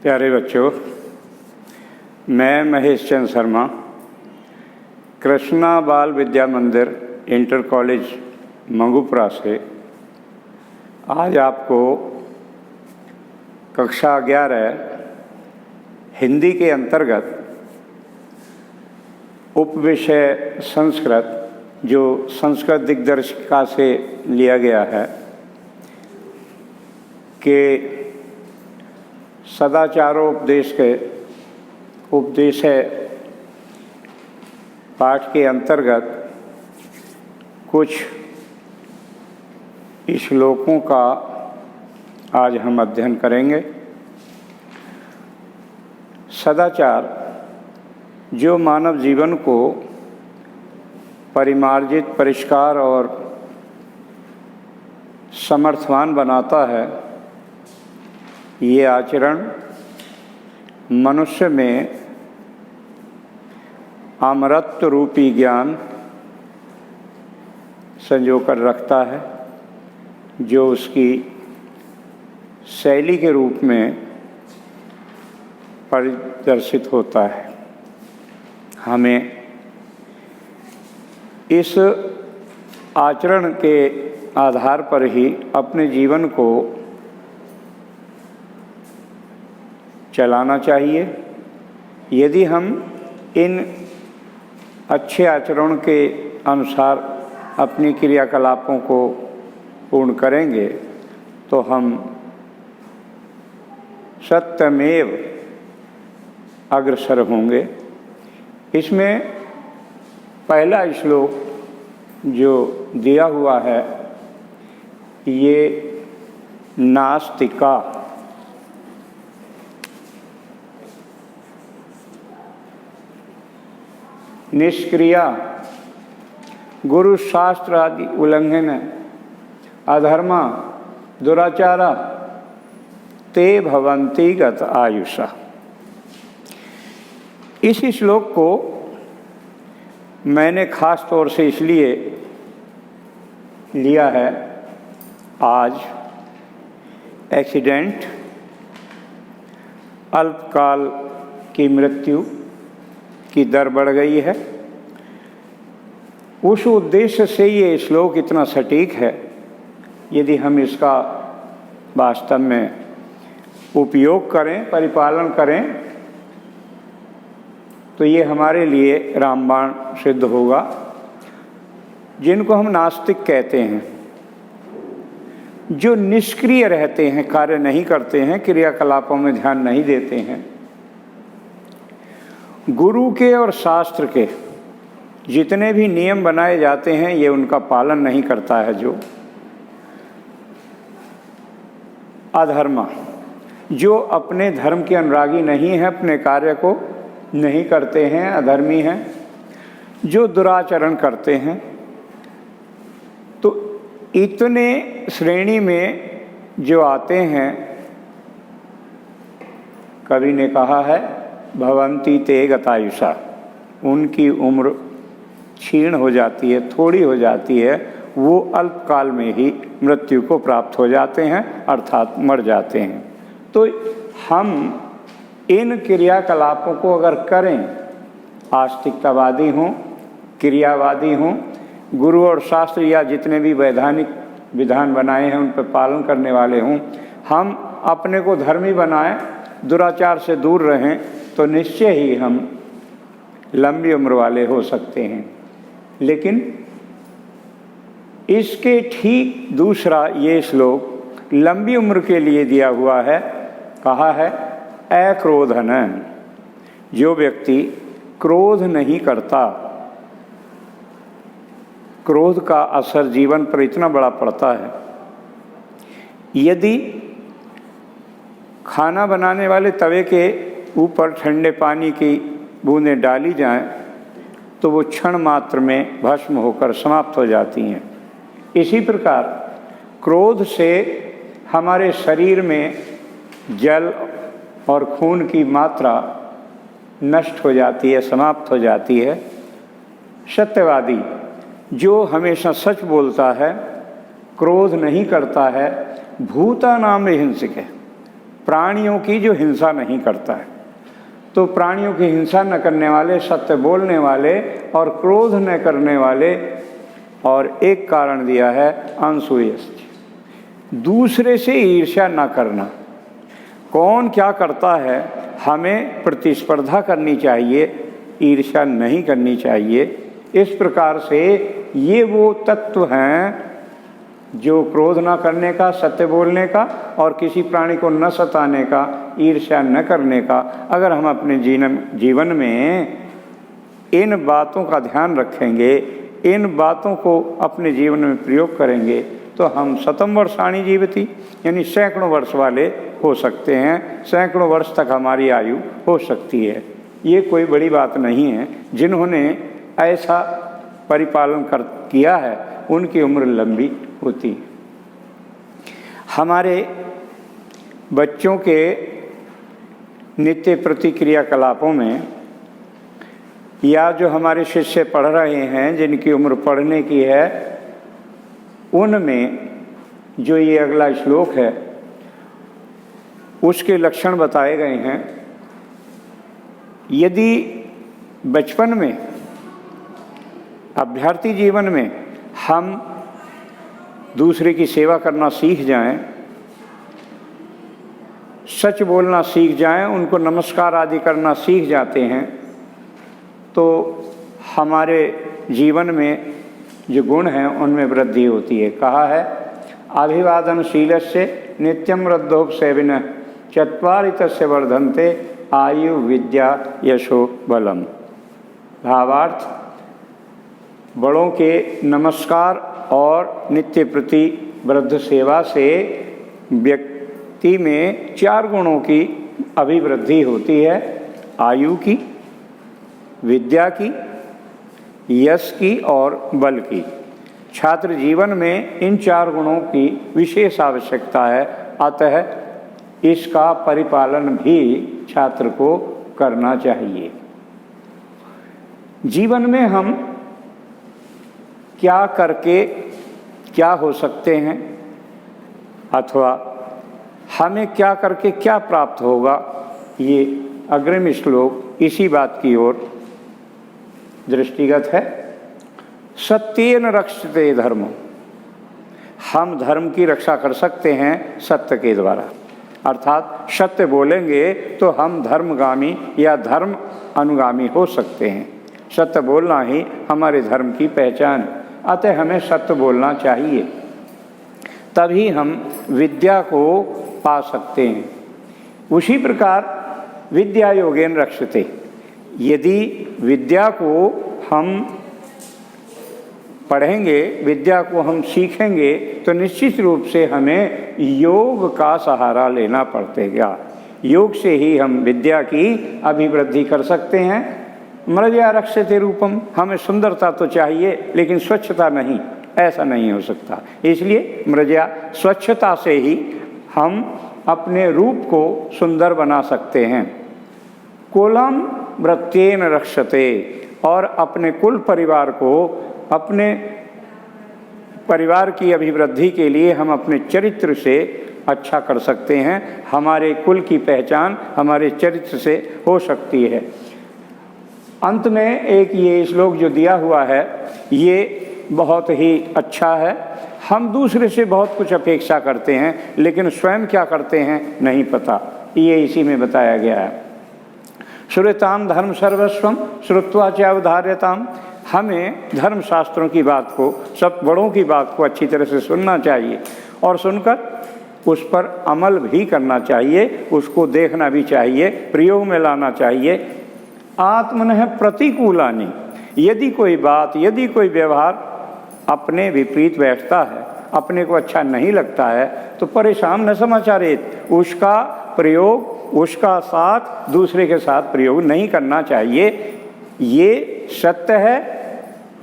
प्यारे बच्चों, मैं महेश चंद्र शर्मा कृष्णा बाल विद्या मंदिर इंटर कॉलेज मंगूपुरा से आज आपको कक्षा 11 हिंदी के अंतर्गत उपविषय संस्कृत जो संस्कृत दिग्दर्शिका से लिया गया है कि सदाचारोपदेश के उपदेश पाठ के अंतर्गत कुछ श्लोकों का आज हम अध्ययन करेंगे। सदाचार जो मानव जीवन को परिमार्जित, परिष्कार और समर्थवान बनाता है, ये आचरण मनुष्य में अमरत्व रूपी ज्ञान संजो कर रखता है, जो उसकी शैली के रूप में प्रदर्शित होता है। हमें इस आचरण के आधार पर ही अपने जीवन को चलाना चाहिए। यदि हम इन अच्छे आचरण के अनुसार अपनी क्रियाकलापों को पूर्ण करेंगे तो हम सत्यमेव अग्रसर होंगे। इसमें पहला श्लोक जो दिया हुआ है ये नास्तिका निष्क्रिया गुरु शास्त्र आदि उल्लंघन अधर्मा दुराचारा ते भवन्ति गत आयुषा। इस श्लोक को मैंने खास तौर से इसलिए लिया है, आज एक्सीडेंट, अल्पकाल की मृत्यु की दर बढ़ गई है। उस उद्देश्य से ये श्लोक इतना सटीक है। यदि हम इसका वास्तव में उपयोग करें, परिपालन करें, तो ये हमारे लिए रामबाण सिद्ध होगा। जिनको हम नास्तिक कहते हैं, जो निष्क्रिय रहते हैं, कार्य नहीं करते हैं, क्रियाकलापों में ध्यान नहीं देते हैं, गुरु के और शास्त्र के जितने भी नियम बनाए जाते हैं ये उनका पालन नहीं करता है। जो अधर्मा, जो अपने धर्म के अनुरागी नहीं है, अपने कार्य को नहीं करते हैं, अधर्मी हैं, जो दुराचरण करते हैं, तो इतने श्रेणी में जो आते हैं, कवि ने कहा है भवन्ति ते गतायुषा, उनकी उम्र क्षीण हो जाती है, थोड़ी हो जाती है, वो अल्पकाल में ही मृत्यु को प्राप्त हो जाते हैं, अर्थात मर जाते हैं। तो हम इन क्रियाकलापों को अगर करें, आस्तिकतावादी हों, क्रियावादी हों, गुरु और शास्त्र या जितने भी वैधानिक विधान बनाए हैं उन पर पालन करने वाले हों, हम अपने को धर्मी बनाएं, दुराचार से दूर रहें, तो निश्चय ही हम लंबी उम्र वाले हो सकते हैं। लेकिन इसके ठीक दूसरा ये श्लोक लंबी उम्र के लिए दिया हुआ है। कहा है अक्रोधन, जो व्यक्ति क्रोध नहीं करता, क्रोध का असर जीवन पर इतना बड़ा पड़ता है। यदि खाना बनाने वाले तवे के ऊपर ठंडे पानी की बूंदें डाली जाएं तो वो क्षण मात्र में भस्म होकर समाप्त हो जाती हैं। इसी प्रकार क्रोध से हमारे शरीर में जल और खून की मात्रा नष्ट हो जाती है, समाप्त हो जाती है। सत्यवादी जो हमेशा सच बोलता है, क्रोध नहीं करता है, भूतानाम हिंसक है, प्राणियों की जो हिंसा नहीं करता है। तो प्राणियों की हिंसा न करने वाले, सत्य बोलने वाले और क्रोध न करने वाले, और एक कारण दिया है अनसूयश्च, दूसरे से ईर्ष्या न करना। कौन क्या करता है हमें प्रतिस्पर्धा करनी चाहिए, ईर्ष्या नहीं करनी चाहिए। इस प्रकार से ये वो तत्व हैं जो क्रोध न करने का, सत्य बोलने का और किसी प्राणी को न सताने का, ईर्ष्या न करने का, अगर हम अपने जीवन में इन बातों का ध्यान रखेंगे, इन बातों को अपने जीवन में प्रयोग करेंगे, तो हम शतम वर्षाणि जीवति, यानी सैकड़ों वर्ष वाले हो सकते हैं, सैकड़ों वर्ष तक हमारी आयु हो सकती है। ये कोई बड़ी बात नहीं है। जिन्होंने ऐसा परिपालन किया है उनकी उम्र लंबी होती है। हमारे बच्चों के नित्य प्रतिक्रिया कलापों में, या जो हमारे शिष्य पढ़ रहे हैं जिनकी उम्र पढ़ने की है, उनमें जो ये अगला श्लोक है उसके लक्षण बताए गए हैं। यदि बचपन में, अभ्यर्थी जीवन में हम दूसरे की सेवा करना सीख जाएं, सच बोलना सीख जाएं, उनको नमस्कार आदि करना सीख जाते हैं, तो हमारे जीवन में जो गुण हैं उनमें वृद्धि होती है। कहा है अभिवादनशीलस्य नित्यं वृद्धोपसेविनः चत्वारि तस्य वर्धन्ते आयु विद्या यशो बलम। भावार्थ, बड़ों के नमस्कार और नित्य प्रति वृद्ध सेवा से व्यक्ति में 4 गुणों की अभिवृद्धि होती है। आयु की, विद्या की, यश की और बल की। छात्र जीवन में इन 4 गुणों की विशेष आवश्यकता है, अतः इसका परिपालन भी छात्र को करना चाहिए। जीवन में हम क्या करके क्या हो सकते हैं, अथवा हमें क्या करके क्या प्राप्त होगा, ये अग्रिम श्लोक इसी बात की ओर दृष्टिगत है। सत्येन रक्षते धर्म, हम धर्म की रक्षा कर सकते हैं सत्य के द्वारा, अर्थात सत्य बोलेंगे तो हम धर्मगामी या धर्म अनुगामी हो सकते हैं। सत्य बोलना ही हमारे धर्म की पहचान, अतः हमें सत्य बोलना चाहिए, तभी हम विद्या को पा सकते हैं। उसी प्रकार विद्या योगेन रक्षते, यदि विद्या को हम पढ़ेंगे, विद्या को हम सीखेंगे, तो निश्चित रूप से हमें योग का सहारा लेना पड़ेगा। योग से ही हम विद्या की अभिवृद्धि कर सकते हैं। मृजया रक्षते रूपम, हमें सुंदरता तो चाहिए लेकिन स्वच्छता नहीं, ऐसा नहीं हो सकता। इसलिए मृजया, स्वच्छता से ही हम अपने रूप को सुंदर बना सकते हैं। कुलम वृत्तेन रक्षते, और अपने कुल परिवार को, अपने परिवार की अभिवृद्धि के लिए हम अपने चरित्र से अच्छा कर सकते हैं। हमारे कुल की पहचान हमारे चरित्र से हो सकती है। अंत में एक ये श्लोक जो दिया हुआ है ये बहुत ही अच्छा है। हम दूसरे से बहुत कुछ अपेक्षा करते हैं लेकिन स्वयं क्या करते हैं नहीं पता, ये इसी में बताया गया है। श्रुताम धर्म सर्वस्वम श्रुत्वा च अवधार्यताम, हमें धर्म शास्त्रों की बात को, सब बड़ों की बात को अच्छी तरह से सुनना चाहिए और सुनकर उस पर अमल भी करना चाहिए, उसको देखना भी चाहिए, प्रयोग में लाना चाहिए। आत्मनः प्रतिकूलानि, यदि कोई बात, यदि कोई व्यवहार अपने विपरीत बैठता है, अपने को अच्छा नहीं लगता है, तो परेशान न समाचारित, उसका प्रयोग, उसका साथ दूसरे के साथ प्रयोग नहीं करना चाहिए। ये सत्य है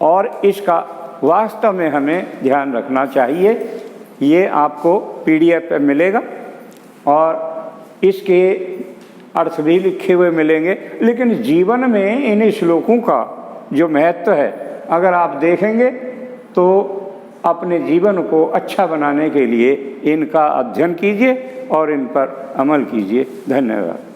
और इसका वास्तव में हमें ध्यान रखना चाहिए। ये आपको PDF पे मिलेगा और इसके अर्थ भी लिखे हुए मिलेंगे, लेकिन जीवन में इन श्लोकों का जो महत्व है अगर आप देखेंगे तो अपने जीवन को अच्छा बनाने के लिए इनका अध्ययन कीजिए और इन पर अमल कीजिए। धन्यवाद।